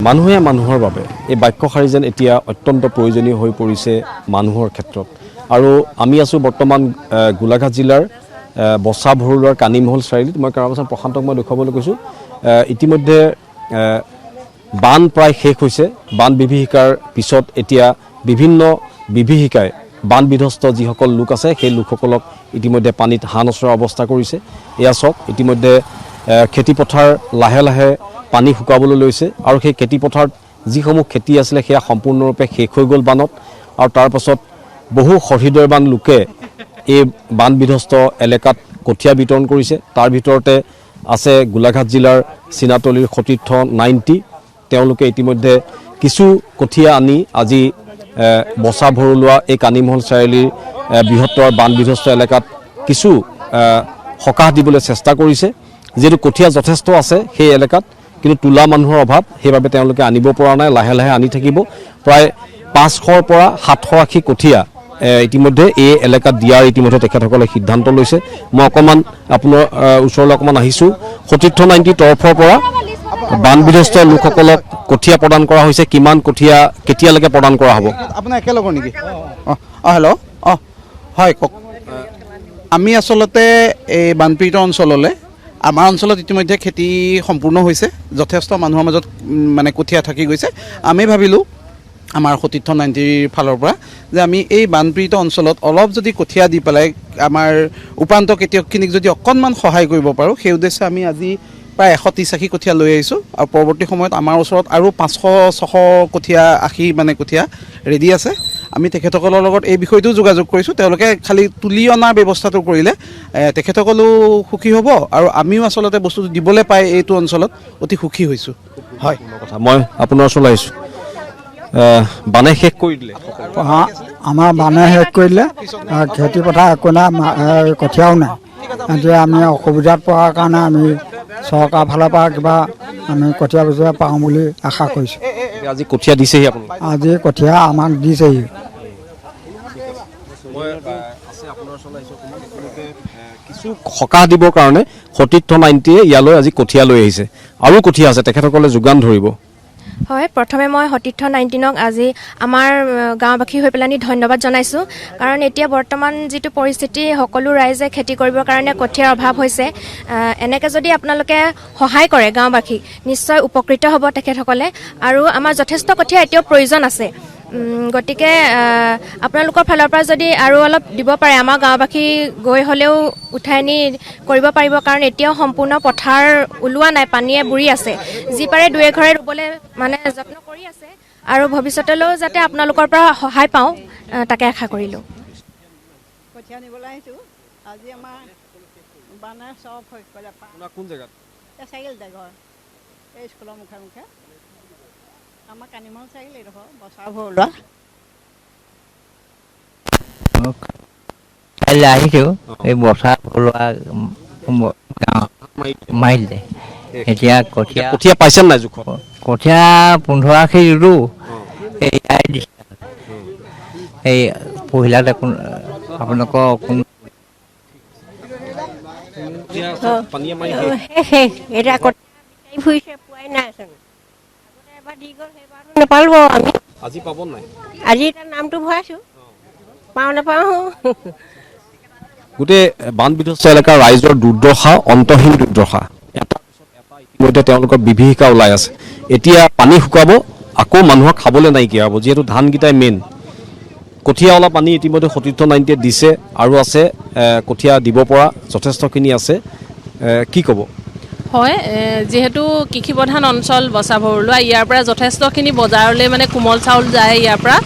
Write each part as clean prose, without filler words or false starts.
মানুহে মানুহৰ বাবে এই বাক্যশাৰী যেন এতিয়া অত্যন্ত প্ৰয়োজনীয় হৈ পৰিছে মানুহৰ ক্ষেত্ৰত আৰু আমি আছো বৰ্তমান গোলাঘাট জিলাৰ বসা ভৰুৱাৰ কানিমহল চাৰিআলিত মই কাৰাবাচন প্ৰশান্তক মই দেখুৱাবলৈ কৈছোঁ ইতিমধ্যে বান প্ৰায় শেষ হৈছে বান বিভীষিকাৰ পিছত এতিয়া বিভিন্ন বিভীষিকায় বান বিধ্বস্ত যিসকল লোক আছে সেই লোকসকলক ইতিমধ্যে পানীত হাঁহ নচৰাৰ অৱস্থা কৰিছে এয়া চাওক ইতিমধ্যে খেতিপথাৰ লাহে লাহে পানী শুকাবলৈ লৈছে আৰু সেই খেতিপথাৰত যিসমূহ খেতি আছিলে সেয়া সম্পূৰ্ণৰূপে শেষ হৈ গ'ল বানত আৰু তাৰ পাছত বহু সহৃদয়বান লোকে এই বান বিধ্বস্ত এলেকাত কঠীয়া বিতৰণ কৰিছে তাৰ ভিতৰতে আছে গোলাঘাট জিলাৰ চিনাতলিৰ সতীৰ্থ 90 তেওঁলোকে ইতিমধ্যে কিছু কঠীয়া আনি আজি বসা ভৰুলোৱা এই কানিমহল চাৰিআলিৰ বৃহত্তৰ বান বিধ্বস্ত এলেকাত কিছু সকাহ দিবলৈ চেষ্টা কৰিছে যেটো কঠীয়া যথেষ্ট আছে সেই এলেকাত কিন্তু তোলা মানুহৰ অভাৱ সেইভাবে তেওঁলোকে আনিব পৰা নাই লাহে লাহে আনি থাকিব প্ৰায় 500ৰ পৰা 780 কঠীয়া ইতিমধ্যে এই এলেকাত দিয়াৰ ইতিমধ্যে তেখেতসকলে সিদ্ধান্ত লৈছে মই অকমান আপোনাৰ ওচৰলৈ অকমান আহিছো সতীৰ্থ 90 তৰফৰ পৰা বান বিধ্বস্ত লোকসকলক কঠীয়া প্ৰদান কৰা হৈছে কিমান কঠীয়া কেতিয়ালৈকে প্ৰদান কৰা হ'ব আপোনাৰ একেলগৰ নেকি হেল্ল' হয় কক আমি আসলতে এই বানপীড়িত অঞ্চললৈ আমাৰ অঞ্চলত ইতিমধ্যে খেতি সম্পূৰ্ণ হৈছে যথেষ্ট মানুহৰ মাজত মানে কঠীয়া থাকি গৈছে আমি ভাবিলোঁ আমাৰ সতীৰ্থ 90 ফালৰ পৰা যে আমি এই বানপীড়িত অঞ্চলত অলপ যদি কঠীয়া দি পেলাই আমাৰ উপান্ত খেতিয়কখিনিক যদি অকণমান সহায় কৰিব পাৰোঁ সেই উদ্দেশ্যে আমি আজি প্ৰায় 130 কঠীয়া লৈ আহিছোঁ আৰু পৰৱৰ্তী সময়ত আমাৰ ওচৰত আৰু 500-600 কঠীয়া 80 মানে কঠীয়া ৰেডি আছে আমি তেখেতসকলৰ লগত এই বিষয়টো যোগাযোগ কৰিছোঁ তেওঁলোকে খালি তুলি অনাৰ ব্যৱস্থাটো কৰিলে তেখেতসকলো সুখী হ'ব আৰু আমিও আসলতে বস্তুটো দিবলৈ পাই এইটো অঞ্চলত অতি সুখী হৈছোঁ হয় কথা মই আপোনাৰ ওচৰলৈ আহিছোঁ বানে শেষ কৰি দিলে আমাৰ বানে শেষ কৰিলে খেতি পথাৰ একো নাই কঠীয়াও নাই এতিয়া আমি অসুবিধাত পৰাৰ কাৰণে আমি চৰকাৰ ফালৰ পৰা কিবা আমি কঠীয়া বচীয়া পাওঁ বুলি আশা কৰিছোঁ আজি কঠীয়া দিছেহি আপুনি আজি কঠীয়া আমাক দিছেহি কিছু সকাহ দিবৰ কাৰণে সতীৰ্থ 90 ইয়ালৈ আজি কঠীয়া লৈ আহিছে আৰু কঠীয়া আছে তেখেতসকলে যোগান ধৰিব হয় প্ৰথমে মই সতীৰ্থ 19ক আজি আমাৰ গাঁওবাসী হৈ পেলানি ধন্যবাদ জনাইছোঁ কাৰণ এতিয়া বৰ্তমান যিটো পৰিস্থিতি সকলো ৰাইজে খেতি কৰিবৰ কাৰণে কঠীয়াৰ অভাৱ হৈছে এনেকৈ যদি আপোনালোকে সহায় কৰে গাঁওবাসী নিশ্চয় উপকৃত হ'ব তেখেতসকলে আৰু আমাৰ যথেষ্ট কঠীয়া এতিয়াও প্ৰয়োজন আছে গতিকে আপোনালোকৰ ফালৰ পৰা যদি আৰু অলপ দিব পাৰে আমাৰ গাঁওবাসী গৈ হ'লেও উঠাই আনি কৰিব পাৰিব কাৰণ এতিয়াও সম্পূৰ্ণ পথাৰ ওলোৱা নাই পানীয়ে বুৰি আছে যি পাৰে দুই এঘৰে ৰুবলৈ মানে যত্ন কৰি আছে আৰু ভৱিষ্যতলৈও যাতে আপোনালোকৰ পৰা সহায় পাওঁ তাকে আশা কৰিলোঁ কঠীয়া নিবলৈ আহিছোঁ আজি আমাৰ বানাৰ চব হৈ গ'লে কোন জেগাত চাইকেল ঘৰ এই স্কুলৰ মুখে মুখে আমাৰ কানিমল চাইকেল এইডোখৰ বসা ভৰুৱা কাইলৈ আহিছোঁ এই বসা ভৰুৱা মাৰিলে এতিয়া কঠীয়া পাইছে নাই জোখ কঠীয়া 15 আখি ৰুলো এই পহিলা দেখোন আপোনালোকৰ এতিয়া ফুৰিছে পোৱাই নাইচোন এবাৰ দি গ'ল সেইবাৰটো নাপালোঁ আমি আজি পাব নাই আজি তাৰ নামটো ভৰাইছোঁ পাওঁ নাপাওঁ গোটেই বান বিধ্বস্ত এলেকাৰ ৰাইজৰ দুৰ্দশা অন্তহীন দুৰ্দশা ইতিমধ্যে তেওঁলোকৰ বিভীষিকা ওলাই আছে এতিয়া পানী শুকাব আকৌ মানুহক খাবলৈ নাইকিয়া হ'ব যিহেতু ধানকেইটাই মেইন কঠীয়া অলপ পানী ইতিমধ্যে সতীৰ্থ 90 দিছে আৰু আছে কঠীয়া দিব পৰা যথেষ্টখিনি আছে কি ক'ব হয় যেহেতু কৃষি প্ৰধান অঞ্চল বসা ভৰুৱা ইয়াৰ পৰা যথেষ্টখিনি বজাৰলৈ মানে কোমল চাউল যায় ইয়াৰ পৰা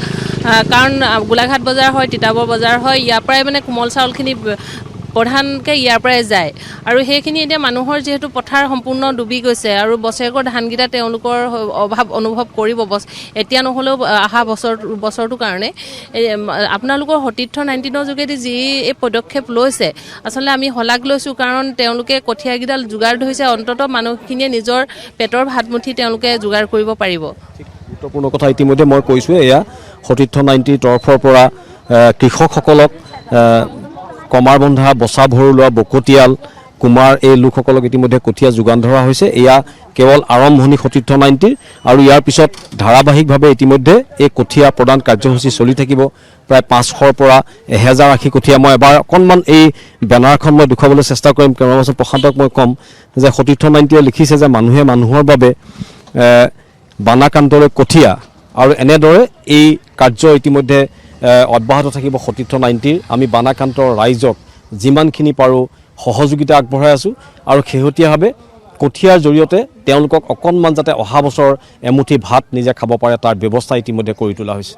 কাৰণ গোলাঘাট বজাৰ হয় তিতাবৰ বজাৰ হয় ইয়াৰ পৰাই মানে কোমল চাউলখিনি প্ৰধানকৈ ইয়াৰ পৰাই যায় আৰু সেইখিনি এতিয়া মানুহৰ যিহেতু পথাৰ সম্পূৰ্ণ ডুবি গৈছে আৰু বছৰেকৰ ধানকেইটা তেওঁলোকৰ অভাৱ অনুভৱ কৰিব এতিয়া নহ'লেও অহা বছৰটোৰ কাৰণে আপোনালোকৰ সতীৰ্থ 19ৰ যোগেদি যি এই পদক্ষেপ লৈছে আচলতে আমি শলাগ লৈছোঁ কাৰণ তেওঁলোকে কঠীয়াকেইডাল যোগাৰ ধৰিছে অন্ততঃ মানুহখিনিয়ে নিজৰ পেটৰ ভাতমুঠি তেওঁলোকে যোগাৰ কৰিব পাৰিব গুৰুত্বপূৰ্ণ কথা ইতিমধ্যে মই কৈছোঁ এয়া সতীৰ্থ 90 তৰফৰ পৰা কৃষকসকলক কমাৰবন্ধা বসা ভৰুৱা বকতিয়াল কুমাৰ এই লোকসকলক ইতিমধ্যে কঠীয়া যোগান ধৰা হৈছে। এয়া কেৱল আৰম্ভণি সতীৰ্থ 90 আৰু ইয়াৰ পিছত ধাৰাবাহিকভাৱে ইতিমধ্যে এই কঠীয়া প্ৰদান কাৰ্যসূচী চলি থাকিব। প্ৰায় 500ৰ পৰা 1000 আশী কঠীয়া। মই এবাৰ অকণমান এই বেনাৰখন মই দেখুৱাবলৈ চেষ্টা কৰিম। কেমেৰা পাৰ্চন প্ৰশান্তক মই ক'ম যে সতীৰ্থ 90য়ে লিখিছে যে মানুহে মানুহৰ বাবে বানাকান্তলৈ কঠীয়া, আৰু এনেদৰে এই কাৰ্য ইতিমধ্যে অব্যাহত থাকিব সতীৰ্থ 90ৰ। আমি বানাকান্তৰ ৰাইজক যিমানখিনি পাৰোঁ সহযোগিতা আগবঢ়াই আছোঁ আৰু শেহতীয়াভাৱে কঠীয়াৰ জৰিয়তে তেওঁলোকক অকণমান যাতে অহা বছৰ এমুঠি ভাত নিজে খাব পাৰে তাৰ ব্যৱস্থা ইতিমধ্যে কৰি তোলা হৈছে।